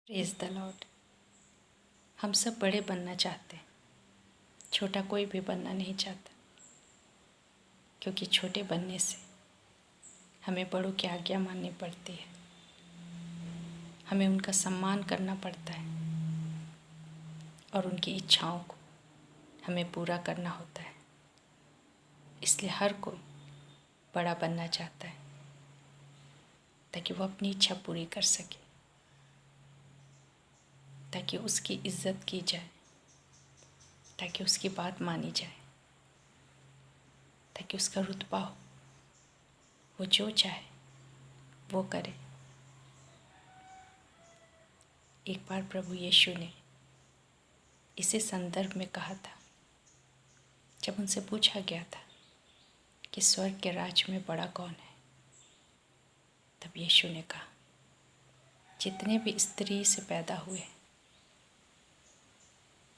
Praise the Lord. हम सब बड़े बनना चाहते हैं, छोटा कोई भी बनना नहीं चाहता, क्योंकि छोटे बनने से हमें बड़ों की आज्ञा माननी पड़ती है, हमें उनका सम्मान करना पड़ता है और उनकी इच्छाओं को हमें पूरा करना होता है। इसलिए हर कोई बड़ा बनना चाहता है ताकि वो अपनी इच्छा पूरी कर सके, ताकि उसकी इज्जत की जाए, ताकि उसकी बात मानी जाए, ताकि उसका रुतबा हो, वो जो चाहे वो करे। एक बार प्रभु यीशु ने इसे संदर्भ में कहा था, जब उनसे पूछा गया था कि स्वर्ग के राज्य में बड़ा कौन है। तब यीशु ने कहा, जितने भी स्त्री से पैदा हुए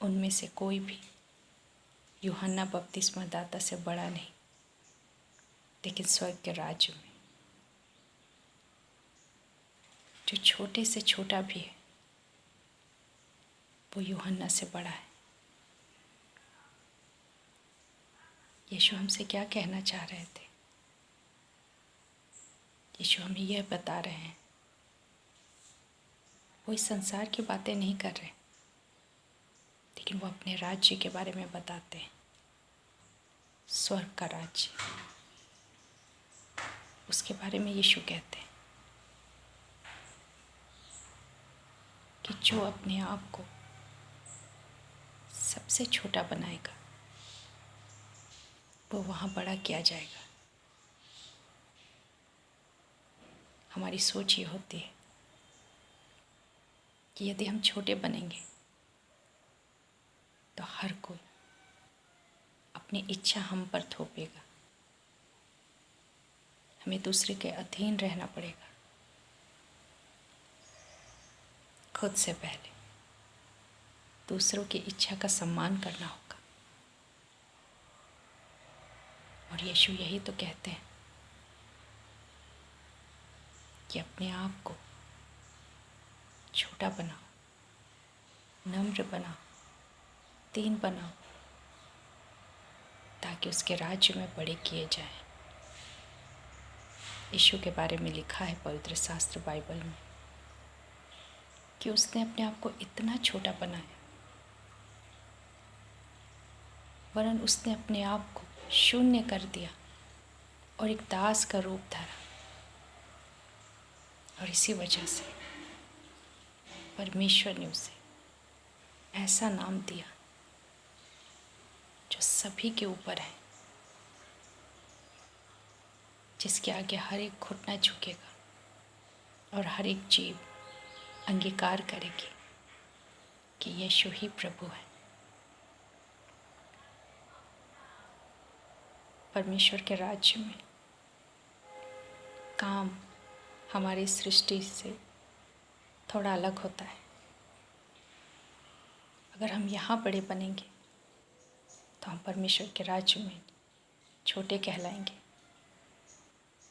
उनमें से कोई भी यूहन्ना बपतिस्मादाता से बड़ा नहीं, लेकिन स्वर्ग के राज्य में जो छोटे से छोटा भी है वो यूहन्ना से बड़ा है। यीशु हमसे क्या कहना चाह रहे थे? यीशु हमें यह बता रहे हैं, वो इस संसार की बातें नहीं कर रहे, लेकिन वो अपने राज्य के बारे में बताते हैं। स्वर्ग का राज्य, उसके बारे में यीशु कहते हैं कि जो अपने आप को सबसे छोटा बनाएगा वो वहाँ बड़ा किया जाएगा। हमारी सोच ये होती है कि यदि हम छोटे बनेंगे तो हर कोई अपनी इच्छा हम पर थोपेगा, हमें दूसरे के अधीन रहना पड़ेगा। खुद से पहले दूसरों की इच्छा का सम्मान करना होगा। और यीशु यही तो कहते हैं कि अपने आप को छोटा बनाओ, नम्र बनाओ, दीन बनाओ, ताकि उसके राज्य में बड़े किए जाएं। यीशु के बारे में लिखा है पवित्र शास्त्र बाइबल में कि उसने अपने आप को इतना छोटा बनाया, वरन उसने अपने आप को शून्य कर दिया और एक दास का रूप धरा। और इसी वजह से परमेश्वर ने उसे ऐसा नाम दिया जो सभी के ऊपर है, जिसके आगे हर एक घुटना झुकेगा और हर एक जीभ अंगीकार करेगी कि यीशु ही प्रभु है। परमेश्वर के राज्य में काम हमारी सृष्टि से थोड़ा अलग होता है। अगर हम यहाँ बड़े बनेंगे तो हम परमेश्वर के राज्य में छोटे कहलाएंगे,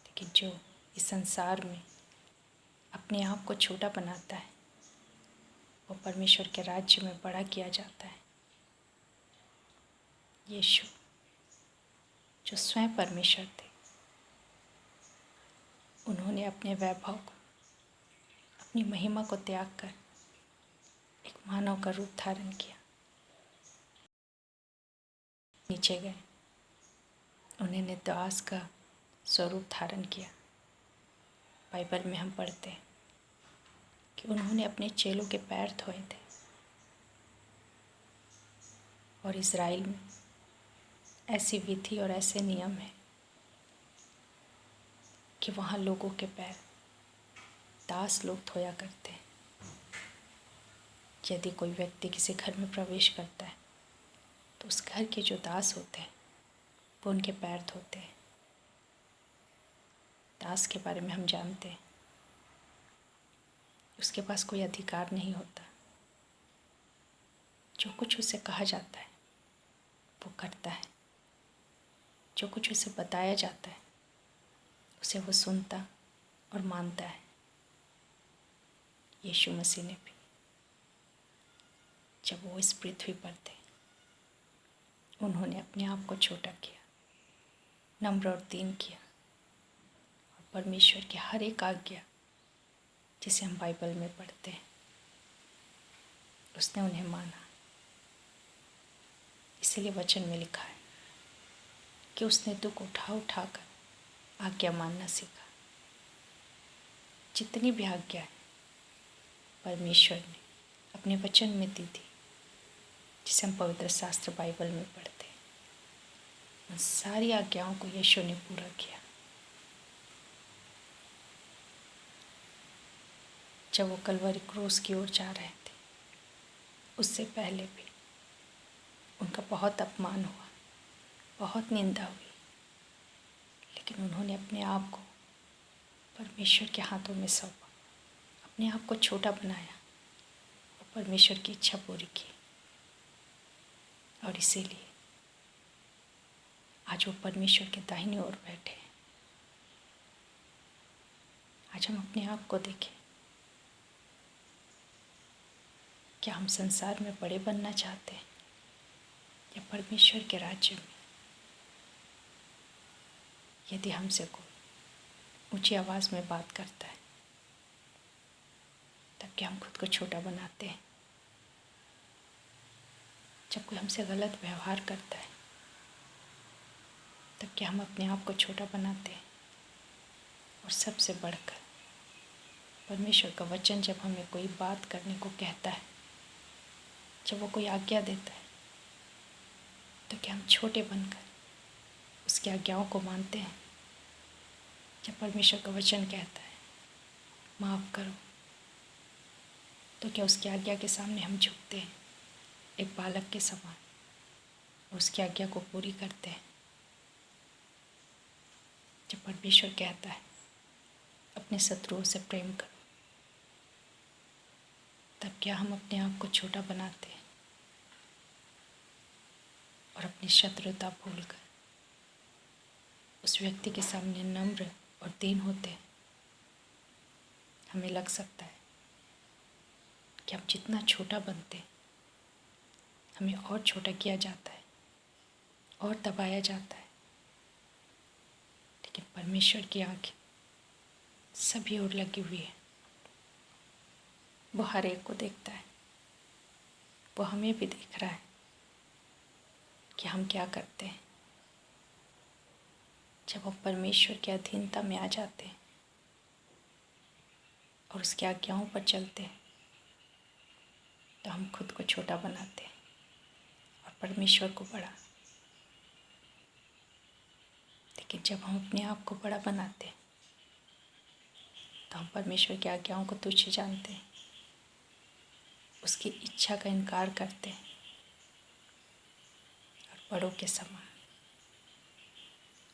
लेकिन जो इस संसार में अपने आप को छोटा बनाता है वो परमेश्वर के राज्य में बड़ा किया जाता है। यीशु जो स्वयं परमेश्वर थे, उन्होंने अपने वैभव को, अपनी महिमा को त्याग कर एक मानव का रूप धारण किया, नीचे गए, उन्होंने दास का स्वरूप धारण किया। बाइबल में हम पढ़ते हैं कि उन्होंने अपने चेलों के पैर धोए थे। और इज़राइल में ऐसी विधि और ऐसे नियम है कि वहाँ लोगों के पैर दास लोग धोया करते हैं। यदि कोई व्यक्ति किसी घर में प्रवेश करता है तो उस घर के जो दास होते हैं वो उनके पैर धोते हैं। दास के बारे में हम जानते हैं, उसके पास कोई अधिकार नहीं होता। जो कुछ उसे कहा जाता है वो करता है, जो कुछ उसे बताया जाता है उसे वो सुनता और मानता है। यीशु मसीह ने भी जब वो इस पृथ्वी पर थे, उन्होंने अपने आप को छोटा किया, नम्र और दीन किया, और परमेश्वर की हर एक आज्ञा जिसे हम बाइबल में पढ़ते हैं उसने उन्हें माना। इसीलिए वचन में लिखा है कि उसने दुख उठा उठा कर आज्ञा मानना सीखा। जितनी भी आज्ञा है परमेश्वर ने अपने वचन में दी थी, जिसे हम पवित्र शास्त्र बाइबल में पढ़ते हैं, उन सारी आज्ञाओं को यीशु ने पूरा किया। जब वो कलवरी क्रूस की ओर जा रहे थे, उससे पहले भी उनका बहुत अपमान हुआ, बहुत निंदा हुई, लेकिन उन्होंने अपने आप को परमेश्वर के हाथों में सौंपा, अपने आप को छोटा बनाया और परमेश्वर की इच्छा पूरी की। और इसीलिए आज वो परमेश्वर के दाहिनी ओर बैठे हैं। आज हम अपने आप को देखें, क्या हम संसार में बड़े बनना चाहते हैं या परमेश्वर के राज्य में? यदि हमसे कोई ऊंची आवाज़ में बात करता है तब क्या हम खुद को छोटा बनाते हैं? जब कोई हमसे गलत व्यवहार करता है तब क्या हम अपने आप को छोटा बनाते हैं? और सबसे बढ़कर परमेश्वर का वचन जब हमें कोई बात करने को कहता है, जब वो कोई आज्ञा देता है, तो क्या हम छोटे बनकर उसकी आज्ञाओं को मानते हैं? जब परमेश्वर का वचन कहता है माफ़ करो, तो क्या उसकी आज्ञा के सामने हम झुकते हैं एक बालक के समान, उसकी आज्ञा को पूरी करते हैं? जब परमेश्वर कहता है अपने शत्रुओं से प्रेम करो, तब क्या हम अपने आप को छोटा बनाते हैं और अपनी शत्रुता भूलकर उस व्यक्ति के सामने नम्र और दीन होते हैं? हमें लग सकता है कि हम जितना छोटा बनते हैं हमें और छोटा किया जाता है और दबाया जाता है, लेकिन परमेश्वर की आँखें सभी ओर लगी हुई है। वो हर एक को देखता है, वो हमें भी देख रहा है कि हम क्या करते हैं। जब हम परमेश्वर की अधीनता में आ जाते हैं और उसकी आज्ञाओं पर चलते हैं तो हम खुद को छोटा बनाते हैं और परमेश्वर को बड़ा। लेकिन जब हम अपने आप को बड़ा बनाते हैं तो हम परमेश्वर की आज्ञाओं को तुच्छ जानते हैं, उसकी इच्छा का इनकार करते हैं और बड़ों के समान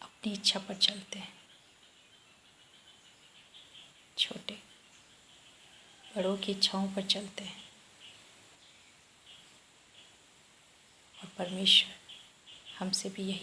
अपनी इच्छा पर चलते हैं। छोटे बड़ों की इच्छाओं पर चलते हैं और परमेश्वर हमसे भी यही